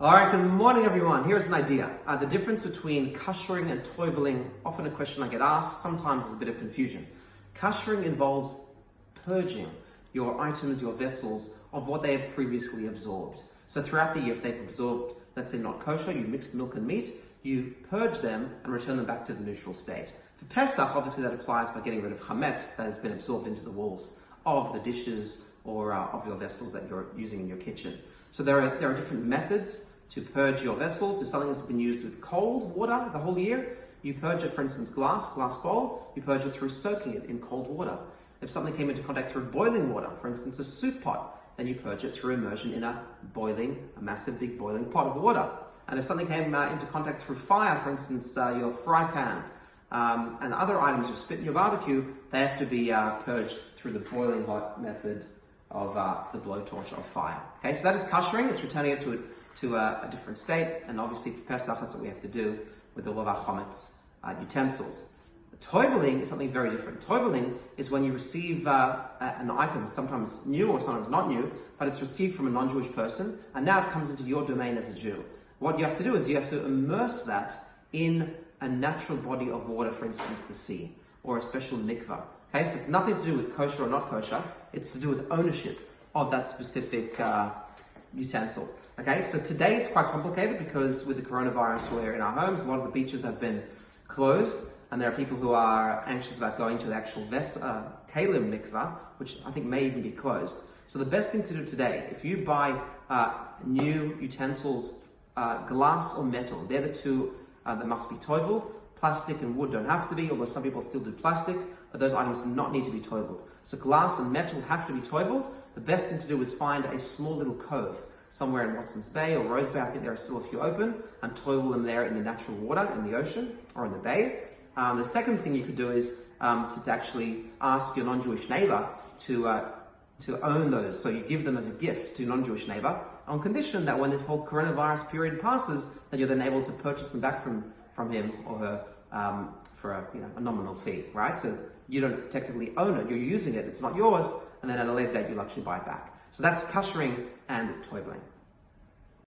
All right, good morning, everyone. Here's an idea. The difference between kashering and toiveling, often a question I get asked, sometimes there's a bit of confusion. Kashering involves purging your items, your vessels, of what they have previously absorbed. So throughout the year, if they've absorbed, let's say not kosher, you mixed milk and meat, you purge them and return them back to the neutral state. For Pesach, obviously that applies by getting rid of chametz that has been absorbed into the walls of the dishes or of your vessels that you're using in your kitchen. So there are different methods to purge your vessels. If something has been used with cold water the whole year, you purge it, for instance, glass bowl, you purge it through soaking it in cold water. If something came into contact through boiling water, for instance, a soup pot, then you purge it through immersion in a massive big boiling pot of water. And if something came into contact through fire, for instance, your fry pan, and other items you spit in your barbecue, they have to be purged through the boiling hot method of the blowtorch of fire. Okay, so that is kashering. It's returning it to a different state, and obviously for Pesach, that's what we have to do with all of our chametz utensils. Toiveling is something very different. Toiveling is when you receive an item, sometimes new or sometimes not new, but it's received from a non-Jewish person, and now it comes into your domain as a Jew. What you have to do is you have to immerse that in a natural body of water, for instance, the sea, or a special mikvah. Okay, so it's nothing to do with kosher or not kosher, it's to do with ownership of that specific utensil. Okay, so today it's quite complicated because with the coronavirus, we're in our homes, a lot of the beaches have been closed, and there are people who are anxious about going to the actual kalim mikvah, which I think may even be closed. So the best thing to do today, if you buy new utensils, glass or metal, they're the two that must be toiveled. Plastic and wood don't have to be, although some people still do plastic, but those items do not need to be toiveled. So glass and metal have to be toiveled. The best thing to do is find a small little cove somewhere in Watson's Bay or Rose Bay, I think there are still a few open, and toivel them there in the natural water, in the ocean, or in the bay. The second thing you could do is to actually ask your non-Jewish neighbor to own those. So you give them as a gift to your non-Jewish neighbor, on condition that when this whole coronavirus period passes, that you're then able to purchase them back from him or her for a nominal fee, right? So you don't technically own it, you're using it, it's not yours, and then at a later date you'll actually buy it back. So that's kashering and toiveling.